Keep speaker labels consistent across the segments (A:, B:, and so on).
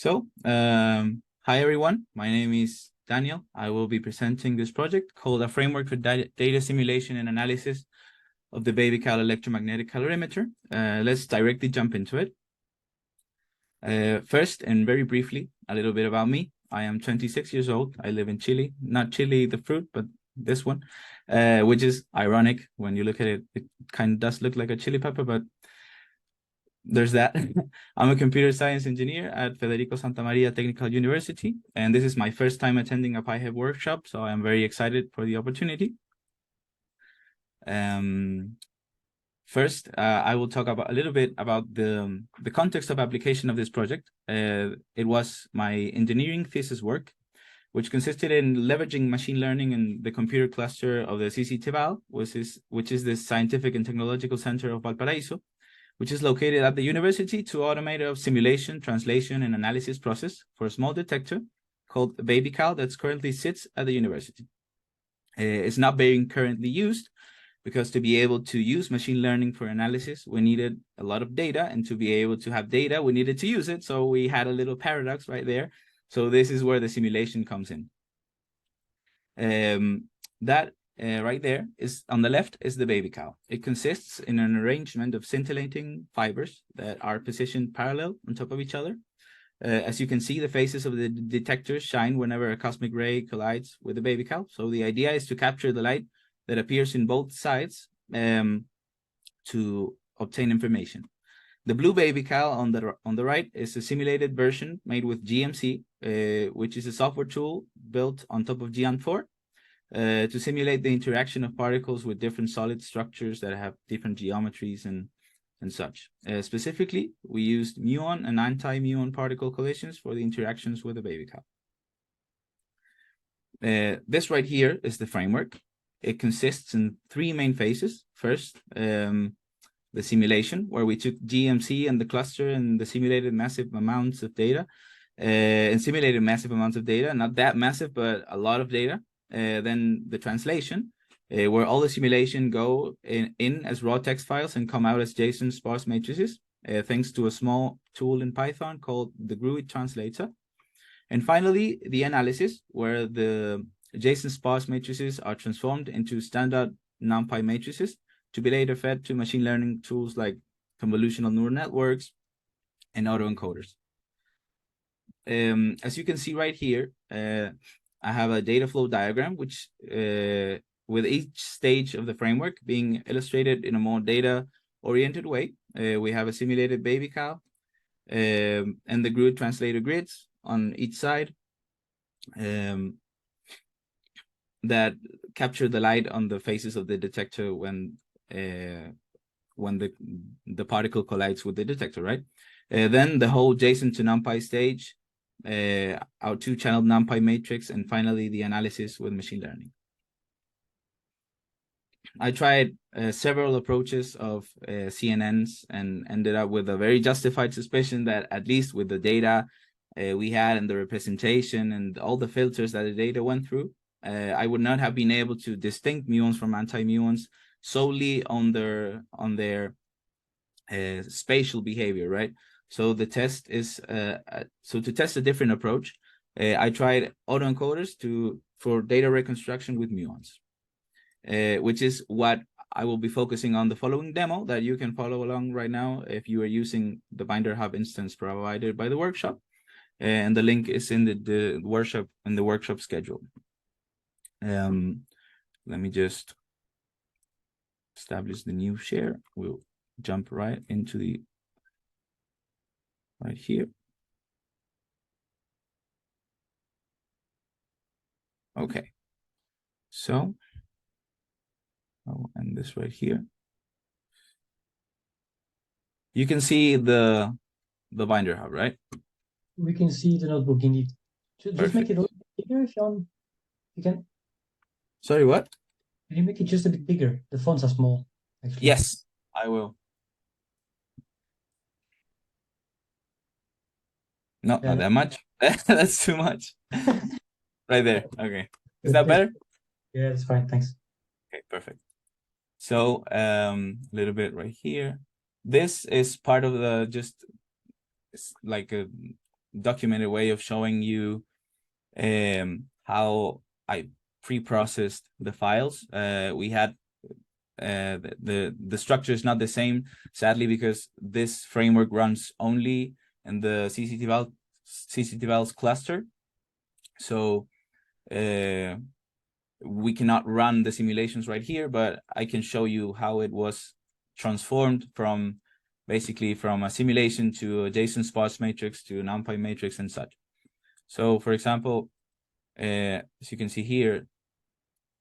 A: Hi everyone, my name is Daniel. I will be presenting this project called a framework for data simulation and analysis of the BabyCal electromagnetic calorimeter. Let's directly jump into it. First, and very briefly, a little bit about me. I am 26 years old. I live in Chile, not Chile the fruit, but this one, which is ironic. When you look at it, it kind of does look like a chili pepper, but there's that. I'm a computer science engineer at Federico Santa Maria Technical University, and this is my first time attending a PyHub workshop, so I'm very excited for the opportunity. First, I will talk about a little bit about the context of application of this project. It was my engineering thesis work, which consisted in leveraging machine learning in the computer cluster of the CCTVAL, which is the Scientific and Technological Center of Valparaiso, which is located at the university to automate a simulation, translation, and analysis process for a small detector called BabyCal that currently sits at the university. It's not being currently used because to be able to use machine learning for analysis, we needed a lot of data, and to be able to have data, we needed to use it. So we had a little paradox right there. So this is where the simulation comes in. Right there is on the left is the BabyCal. It consists in an arrangement of scintillating fibers that are positioned parallel on top of each other. As you can see, the faces of the detectors shine whenever a cosmic ray collides with the BabyCal. So the idea is to capture the light that appears in both sides to obtain information. The blue BabyCal on the right is a simulated version made with GMC, which is a software tool built on top of Geant4. To simulate the interaction of particles with different solid structures that have different geometries and such. Specifically, we used muon and antimuon particle collisions for the interactions with the BabyCal. This right here is the framework. It consists in three main phases. First, the simulation, where we took GMC and the cluster and the simulated massive amounts of data, not that massive, but a lot of data. Then the translation, where all the simulation go in as raw text files and come out as JSON sparse matrices, thanks to a small tool in Python called the GUI translator. And finally, the analysis, where the JSON sparse matrices are transformed into standard NumPy matrices to be later fed to machine learning tools like convolutional neural networks and autoencoders. As you can see right here, I have a data flow diagram, which with each stage of the framework being illustrated in a more data-oriented way. We have a simulated BabyCal and the GUI translator grids on each side that capture the light on the faces of the detector when the particle collides with the detector, right? Then the whole JSON to NumPy stage, our two-channel NumPy matrix, and finally the analysis with machine learning. I tried several approaches of CNNs and ended up with a very justified suspicion that at least with the data we had and the representation and all the filters that the data went through, I would not have been able to distinct muons from antimuons solely on their spatial behavior, right? So the test is so to test a different approach, I tried autoencoders for data reconstruction with muons, which is what I will be focusing on the following demo that you can follow along right now if you are using the Binder Hub instance provided by the workshop, and the link is in the workshop schedule. Let me just establish the new share. We'll jump right into the right here. Okay, so I'll end this right here. You can see the Binder Hub, right?
B: We can see the notebook indeed. Just make it a little bit bigger if you can.
A: Sorry, what?
B: Can you make it just a bit bigger? The fonts are small, actually.
A: Yes, I will. No, not that much. That's too much. Right there. Okay. Is that better?
B: Yeah, that's fine. Thanks.
A: Okay, perfect. So a little bit right here. This is part of the it's like documented way of showing you how I pre-processed the files. We had the structure is not the same, sadly, because this framework runs only in the CCTVals cluster. So we cannot run the simulations right here, but I can show you how it was transformed from basically from a simulation to a JSON sparse matrix to an NumPy matrix and such. So for example, as you can see here,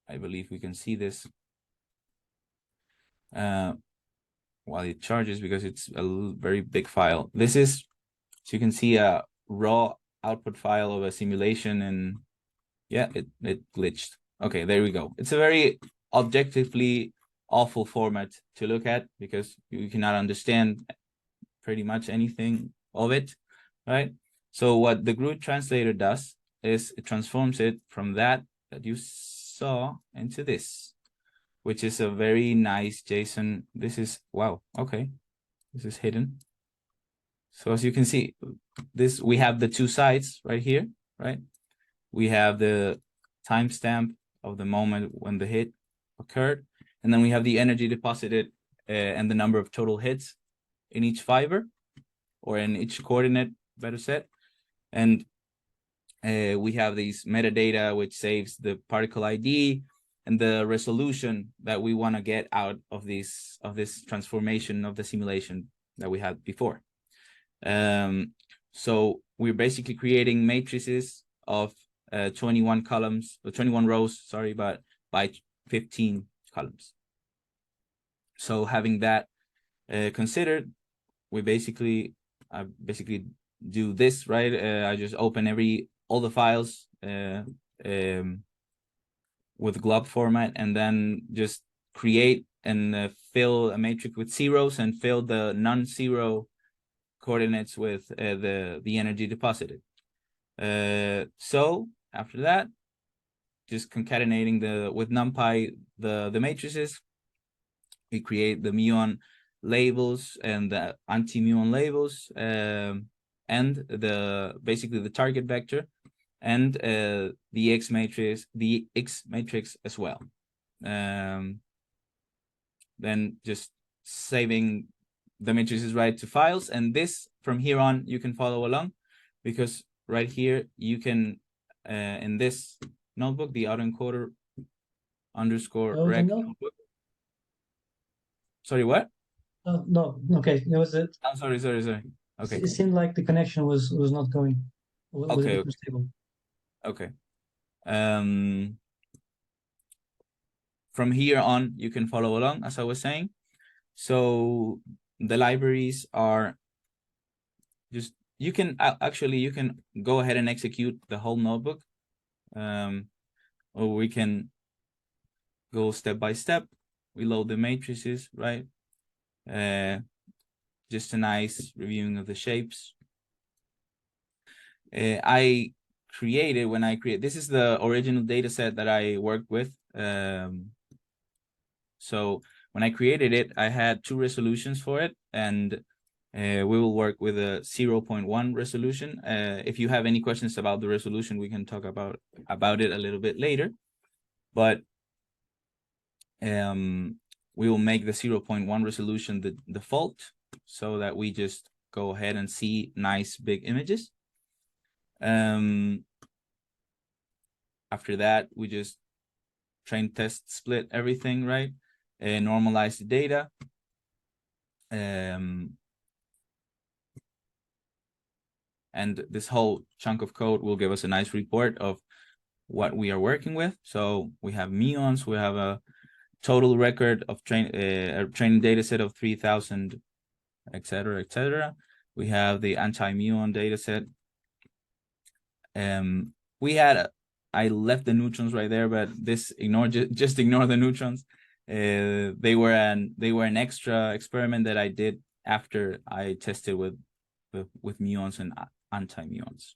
A: I believe we can see this while it charges because it's a very big file. This is, so you can see a raw output file of a simulation, and yeah, it glitched. Okay, there we go. It's a very objectively awful format to look at because you cannot understand pretty much anything of it, right? So what the GRUD translator does is it transforms it from that you saw into this, which is a very nice JSON. This is, wow, okay. This is hidden. So as you can see, this, we have the two sides right here, right? We have the timestamp of the moment when the hit occurred, and then we have the energy deposited and the number of total hits in each fiber, or in each coordinate, better said. And we have these metadata, which saves the particle ID and the resolution that we want to get out of this transformation of the simulation that we had before. So we're basically creating matrices of 21 columns, or 21 rows, sorry, but by 15 columns. So having that considered, we basically do this, right? I just open all the files with glob format, and then just create and fill a matrix with zeros and fill the non-zero coordinates with the energy deposited. So after that, just concatenating with NumPy the matrices, we create the muon labels and the antimuon labels, and basically the target vector, and the X matrix as well. Then just saving the matrices right to files, and this from here on you can follow along, because right here you can in this notebook, the autoencoder _rec notebook. Sorry, what?
B: No, okay, it was it.
A: Oh, sorry. Okay.
B: It seemed like the connection was not going. Was
A: okay.
B: a bit unstable.
A: Okay. From here on, you can follow along, as I was saying. So the libraries are just, you can go ahead and execute the whole notebook, or we can go step by step. We load the matrices, right? Just a nice reviewing of the shapes. I created, this is the original data set that I worked with. So when I created it, I had 2 resolutions for it, and we will work with a 0.1 resolution. If you have any questions about the resolution, we can talk about it a little bit later. But we will make the 0.1 resolution the default, so that we just go ahead and see nice big images. After that, we just train, test, split everything, right? Normalize the data. And this whole chunk of code will give us a nice report of what we are working with. So we have muons, we have a total record of training data set of 3,000, etc., etc. We have the antimuon data set. I left the neutrons right there, but just ignore the neutrons. They were an extra experiment that I did after I tested with muons and antimuons.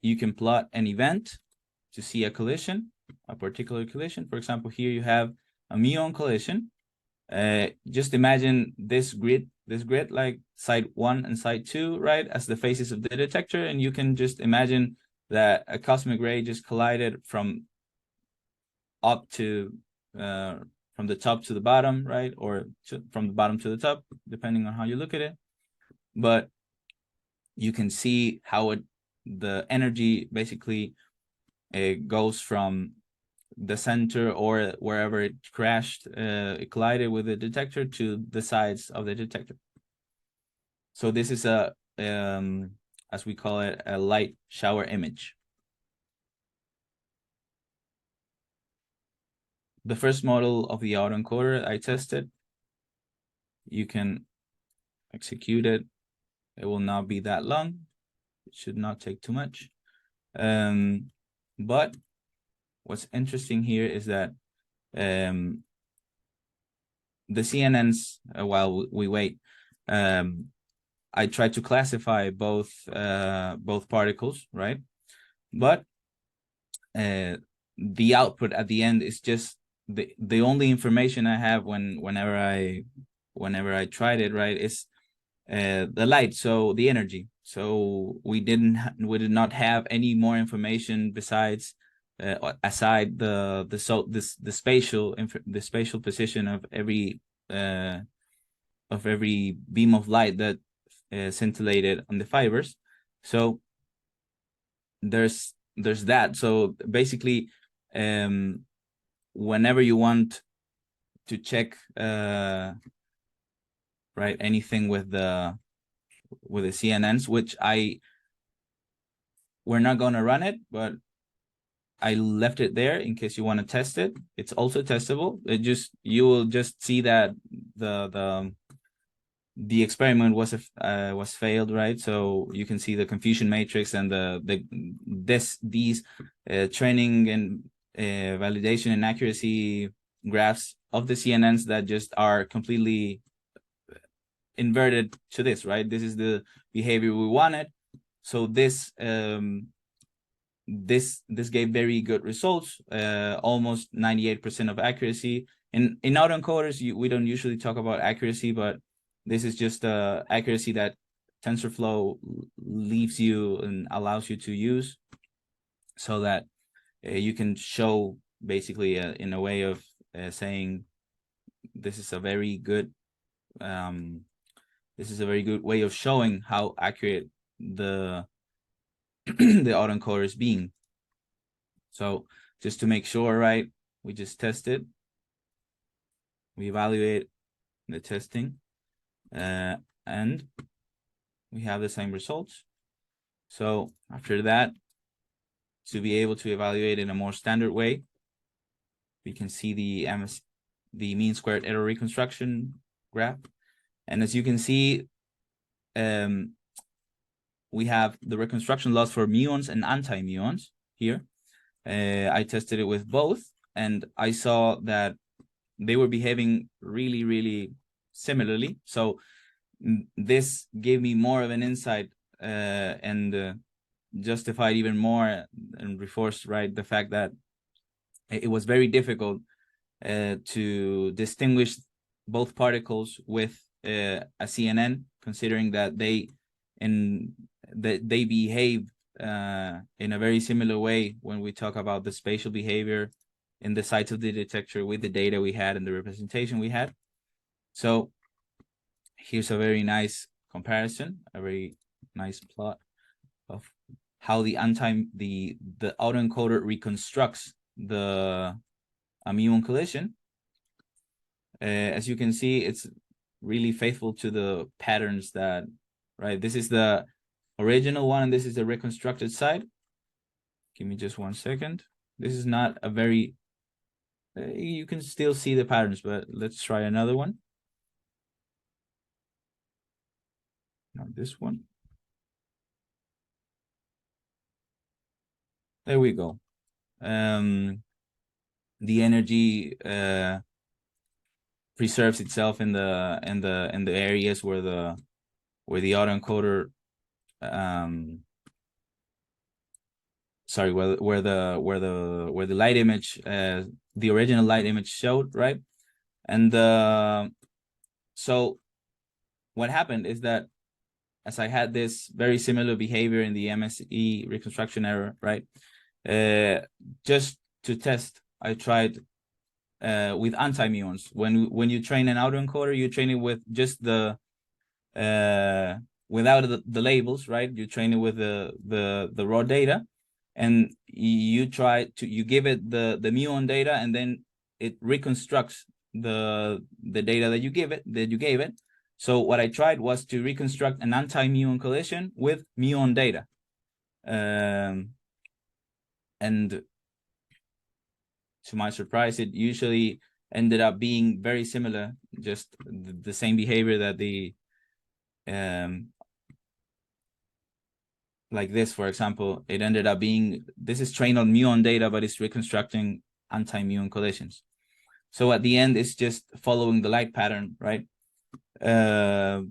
A: You can plot an event to see a collision, a particular collision. For example, here you have a muon collision. Just imagine this grid grid, like side 1 and side 2, right, as the faces of the detector, and you can just imagine that a cosmic ray just collided from up to from the top to the bottom, right, or from the bottom to the top, depending on how you look at it. But you can see how the energy basically goes from the center or wherever it crashed, it collided with the detector, to the sides of the detector. So this is a, as we call it, a light shower image. The first model of the autoencoder I tested, you can execute it. It will not be that long. It should not take too much. But what's interesting here is that the CNNs, while we wait, I try to classify both particles, right? But the output at the end is just the only information I have whenever I tried it, right, is the light, so the energy. So we did not have any more information besides aside the spatial position of every beam of light that scintillated on the fibers. So there's that. So basically, whenever you want to check right, anything with the CNNs, which we're not going to run it, but I left it there in case you want to test it. It's also testable. You will just see that the experiment was failed, right? So you can see the confusion matrix and these training and validation and accuracy graphs of the CNNs that just are completely inverted to this, right? This is the behavior we wanted. So this gave very good results, almost 98% of accuracy. In autoencoders, we don't usually talk about accuracy, but this is just accuracy that TensorFlow leaves you and allows you to use, so that you can show basically in a way of saying this is a very good way of showing how accurate the the autoencoder is being. So just to make sure, right, we just test it, we evaluate the testing, and we have the same results. So after that, to be able to evaluate in a more standard way, we can see the mean squared error reconstruction graph. And as you can see, we have the reconstruction loss for muons and antimuons here. I tested it with both, and I saw that they were behaving really, really similarly. So this gave me more of an insight and justified even more and reinforced, right, the fact that it was very difficult to distinguish both particles with a CNN, considering that they behave in a very similar way when we talk about the spatial behavior in the sites of the detector with the data we had and the representation we had. So here's a very nice comparison, a very nice plot of how the autoencoder reconstructs the muon collision. As you can see, it's really faithful to the patterns that, right, this is the original one and this is the reconstructed side. Give me just 1 second. This is not a very, you can still see the patterns, but let's try another one. Not this one. There we go. The energy preserves itself in the areas where the autoencoder sorry, where the light image, the original light image showed, right? And so what happened is that as I had this very similar behavior in the MSE reconstruction error, right? Just to test, I tried with antimuons. When you train an autoencoder, you train it with just the without the labels, right? You train it with the raw data, and you give it the muon data, and then it reconstructs the data that you gave it. So what I tried was to reconstruct an anti-muon collision with muon data, and to my surprise, it usually ended up being very similar, just the same behavior that the like this, for example, it ended up being, this is trained on muon data, but it's reconstructing anti-muon collisions. So at the end, it's just following the light pattern, right? But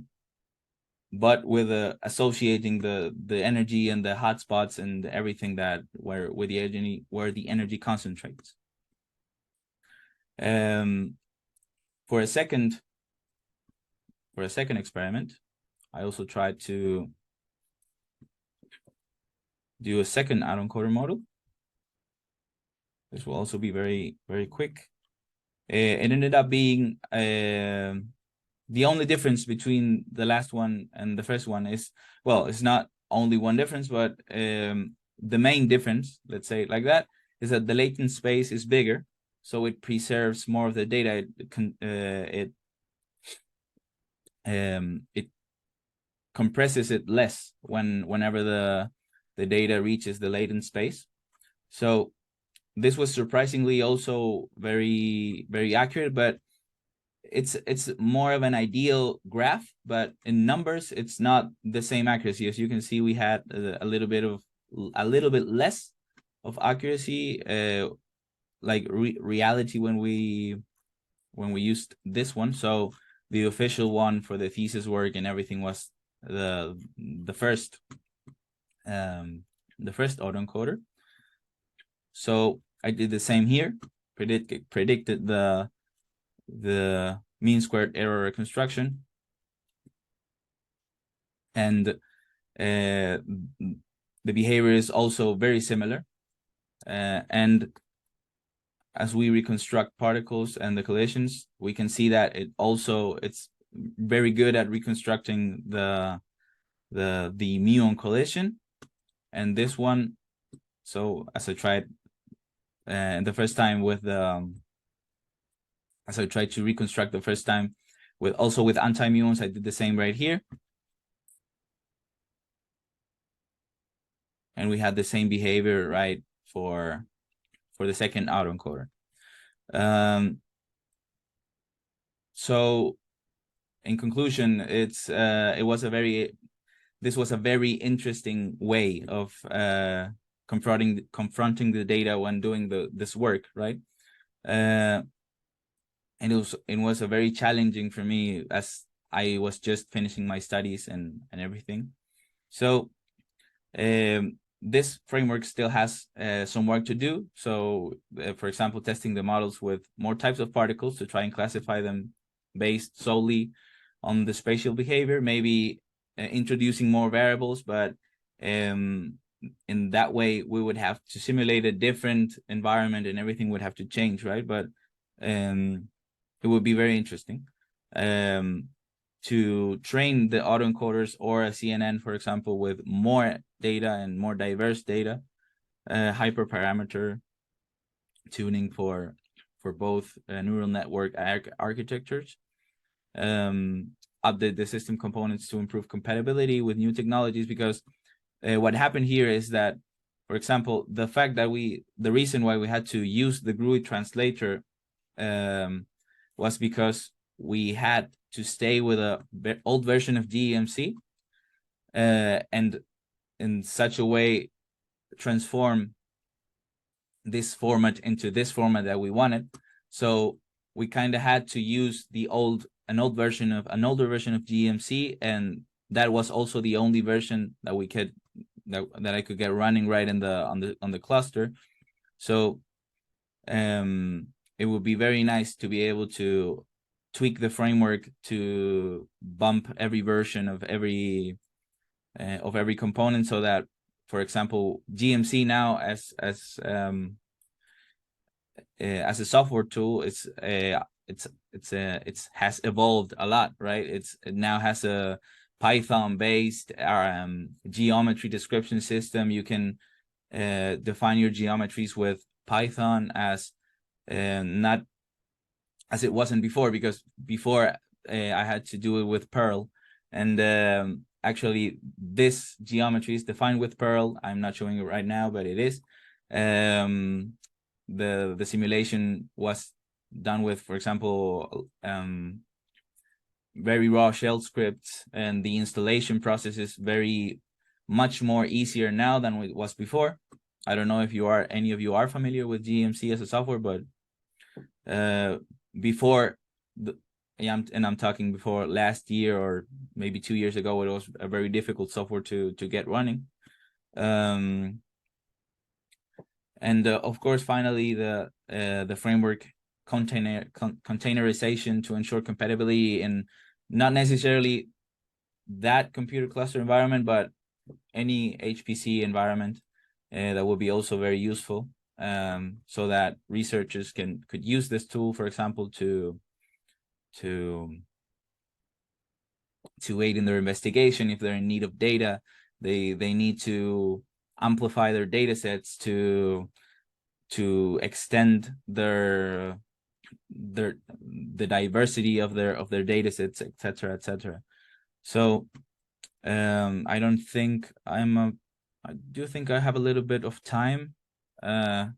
A: with associating the energy and the hotspots and everything that where the energy concentrates. For a second experiment, I also tried to do a second autoencoder model. This will also be very, very quick. It ended up being the only difference between the last one and the first one is, well, it's not only one difference, but the main difference, let's say it like that, is that the latent space is bigger, so it preserves more of the data. It compresses it less whenever the data reaches the latent space. So this was surprisingly also very, very accurate, but it's more of an ideal graph, but in numbers it's not the same accuracy. As you can see, we had a little bit less of accuracy, like reality when we used this one. So the official one for the thesis work and everything was the first autoencoder. So I did the same here, predicted the mean squared error reconstruction, and the behavior is also very similar, and as we reconstruct particles and the collisions, we can see that it's very good at reconstructing the muon collision. And this one, so as I tried the first time with the as I tried to reconstruct the first time with anti-muons, I did the same right here. And we had the same behavior, right, for the second autoencoder. So in conclusion, this was a very interesting way of confronting the data when doing this work, right? And it was a very challenging for me as I was just finishing my studies and everything. So this framework still has some work to do. So for example, testing the models with more types of particles to try and classify them based solely on the spatial behavior, maybe introducing more variables, but in that way we would have to simulate a different environment and everything would have to change, right? But it would be very interesting to train the autoencoders or a CNN, for example, with more data and more diverse data, hyperparameter tuning for both neural network architectures, update the system components to improve compatibility with new technologies. Because what happened here is that, for example, the fact that the reason why we had to use the GUI translator was because we had to stay with a old version of GEMC and in such a way transform this format into this format that we wanted. So we kind of had to use an older version of GEMC, and that was also the only version that we could that I could get running right in on the cluster. So it would be very nice to be able to tweak the framework to bump every version of every component, so that, for example, GMC now as a software tool, it has evolved a lot, right? It now has a Python based geometry description system. You can define your geometries with Python as not as it wasn't before, because before I had to do it with Perl, and actually this geometry is defined with Perl. I'm not showing it right now, but it is. The simulation was done with, for example, very raw shell scripts, and the installation process is very much more easier now than it was before. I don't know if any of you are familiar with GMC as a software, but before I'm talking before last year or maybe 2 years ago, it was a very difficult software to get running. And of course, finally, the framework containerization to ensure compatibility in not necessarily that computer cluster environment, but any HPC environment. That will be also very useful, so that researchers could use this tool, for example, to aid in their investigation. If they're in need of data, they need to amplify their data sets to extend the diversity of their data sets, etc., etc. So I don't think I do think I have a little bit of time. I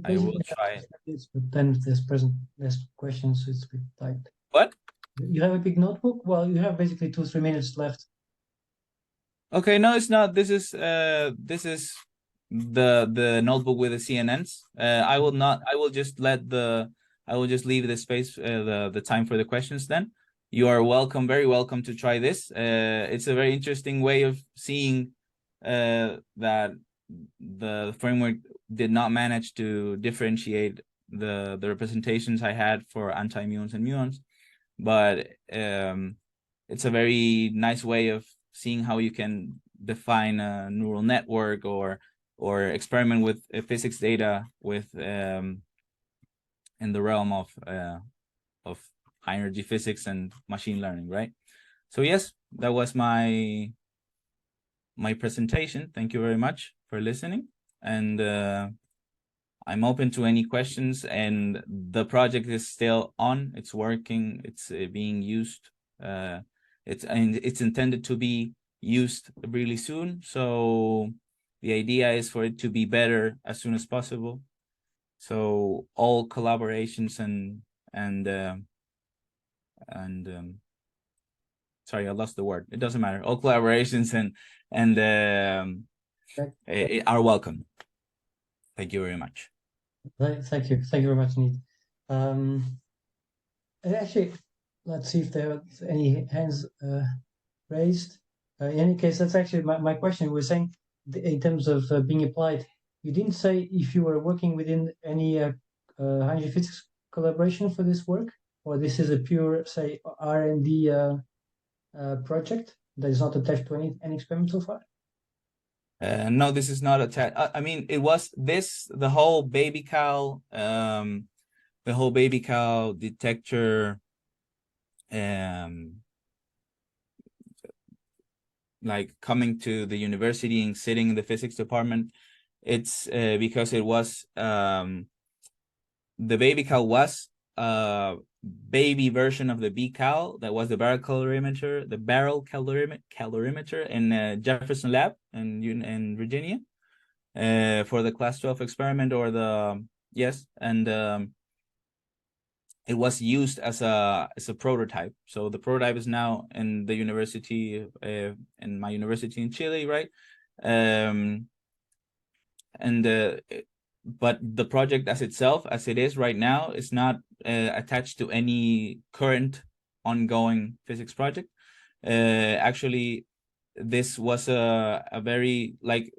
A: will try.
B: But then if there's questions, it's a bit tight.
A: What?
B: You have a big notebook? Well, you have basically 2-3 minutes left.
A: Okay, no, it's not. This is the notebook with the CNNs. I will just leave the space, the time for the questions then. You are welcome, very welcome to try this. It's a very interesting way of seeing that the framework did not manage to differentiate the representations I had for antimuons and muons, but it's a very nice way of seeing how you can define a neural network or experiment with physics data with in the realm of high energy physics and machine learning, right? So yes, that was my presentation. Thank you very much for listening, and I'm open to any questions. And the project is still on. It's working. It's being used. It's intended to be used really soon. So the idea is for it to be better as soon as possible. So all collaborations and sorry, I lost the word. It doesn't matter. All collaborations and are welcome. Thank you very much.
B: Thank you very much, Need. Actually, let's see if there are any hands raised. In any case, that's actually my question. We're saying in terms of being applied, you didn't say if you were working within any high physics collaboration for this work, or this is a pure, say, R&D project that is not attached to any experiment so far?
A: No, this is not attached. I mean, it was the whole BabyCal, detector, like coming to the university and sitting in the physics department. It's because it was the BabyCal was baby version of the BCal that was the barrel calorimeter, in Jefferson Lab in Virginia for the class 12 experiment, or and it was used as a prototype. So the prototype is now in the university, in my university in Chile, right? But the project as it is right now, is not attached to any current ongoing physics project. Actually, this was a very, like,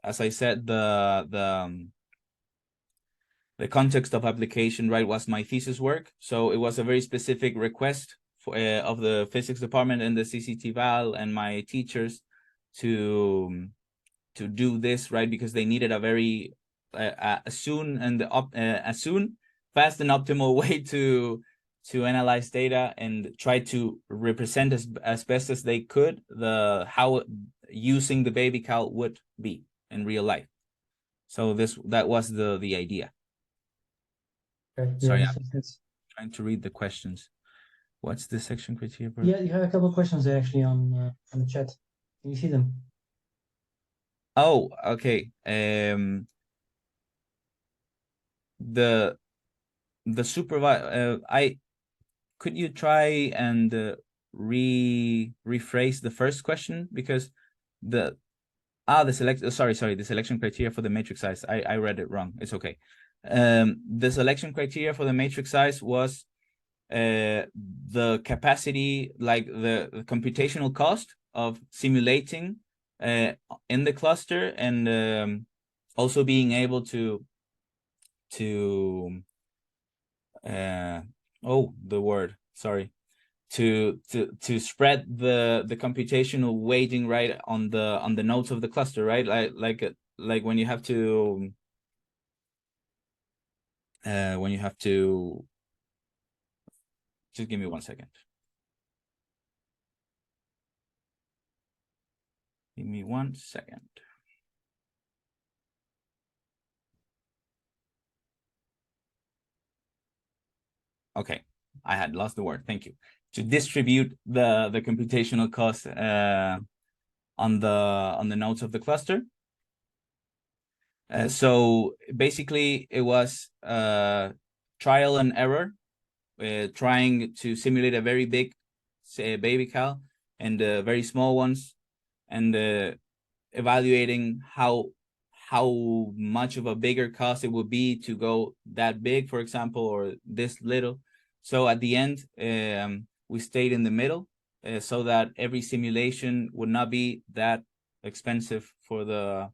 A: as I said, the the context of application, right, was my thesis work. So it was a very specific request for, of the physics department and the CCT-Val and my teachers to do this, right, because they needed a very soon, fast and optimal way to analyze data and try to represent as best as they could how using the BabyCal would be in real life. So that was the idea.
B: Okay.
A: Sorry,
B: Yeah,
A: I'm trying to read the questions. What's the section criteria?
B: Yeah, you have a couple of questions there actually on the chat. Can you see them?
A: Oh, okay. The supervisor. Could you try and rephrase the first question, because the selection criteria for the matrix size. I read it wrong. It's okay. The selection criteria for the matrix size was the capacity, like the computational cost of simulating in the cluster, and also being able to spread the computational weighting, right, on the nodes of the cluster, right, like when you have to just give me 1 second. Give me 1 second. Okay, I had lost the word. Thank you. To distribute the computational cost on the nodes of the cluster. So basically, it was trial and error, trying to simulate a very big, say, BabyCal, and very small ones, and evaluating how much of a bigger cost it would be to go that big, for example, or this little. So at the end, we stayed in the middle, so that every simulation would not be that expensive for the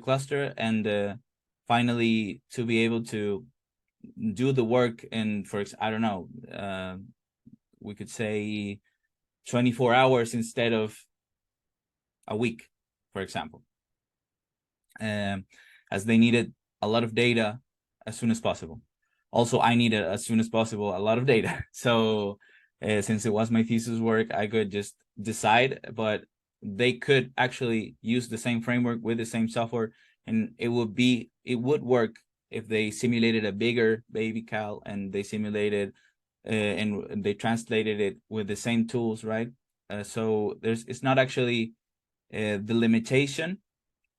A: cluster, and finally to be able to do the work in, I don't know, we could say 24 hours instead of a week, for example, as they needed a lot of data as soon as possible. Also, I needed as soon as possible a lot of data. So since it was my thesis work, I could just decide, but they could actually use the same framework with the same software, and it would work if they simulated a bigger BabyCal and they simulated and they translated it with the same tools, right? So it's not actually the limitation.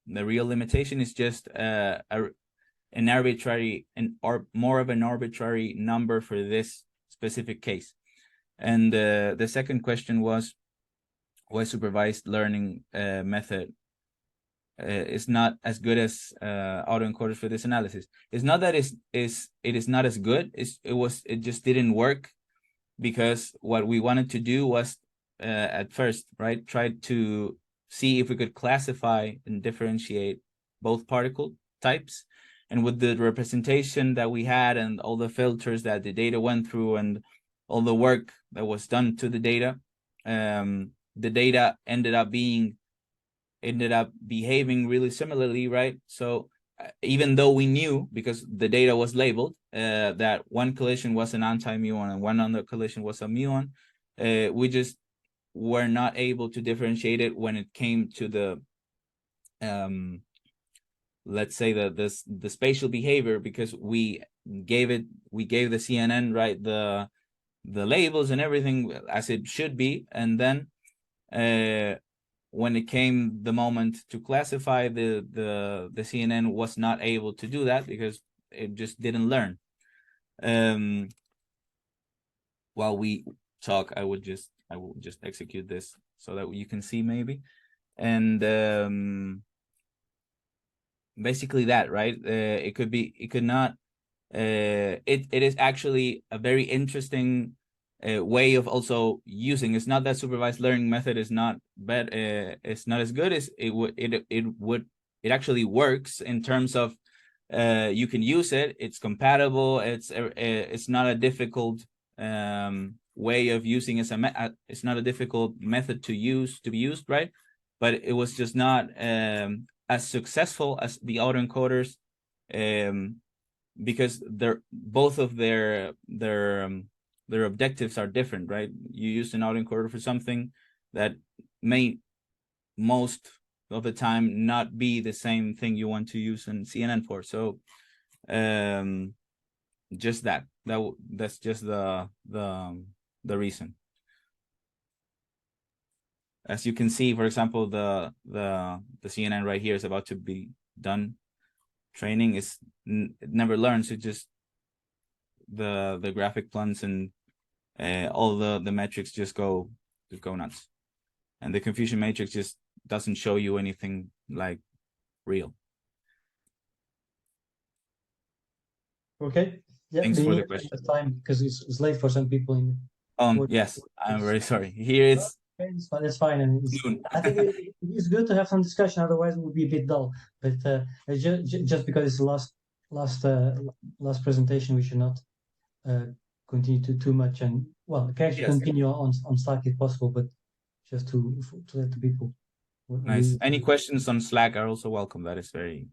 A: The real limitation is just an arbitrary or more of an arbitrary number for this specific case. And the second question was, why supervised learning method is not as good as autoencoders for this analysis. It's not that it is not as good. It just didn't work, because what we wanted to do was at first, right, try to see if we could classify and differentiate both particle types. And with the representation that we had and all the filters that the data went through and all the work that was done to the data ended up behaving really similarly, right? So even though we knew, because the data was labeled, that one collision was an antimuon and one other collision was a muon, we just were not able to differentiate it when it came to the let's say the spatial behavior, because we gave the CNN, right, the labels and everything as it should be, and then when it came the moment to classify, the CNN was not able to do that because it just didn't learn. While we talk, I will just execute this so that you can see maybe. And basically that, right? It is actually a very interesting way of also using. It's not that supervised learning method is not bad. It's not as good as it actually works in terms of You can use it. It's compatible. It's not a difficult way of using it's not a difficult method to be used, right? But it was just not as successful as the autoencoders, because both of their objectives are different, right? You use an autoencoder for something that may most of the time not be the same thing you want to use in CNN for. So just that's just the reason. As you can see, for example, the CNN right here is about to be done. Training it never learns. It just the graphic plans and all the metrics just go nuts, and the confusion matrix just doesn't show you anything like real.
B: Okay. Yeah.
A: Thanks for the question.
B: Time because it's late for some people in.
A: Yes, I'm very sorry. Here is.
B: Okay, that's fine, and I think it is good to have some discussion. Otherwise, it would be a bit dull. But just because it's the last presentation, we should not continue too much. And well, I can actually continue on Slack if possible, but just to let the people.
A: Nice. Any questions on Slack are also welcome. That is very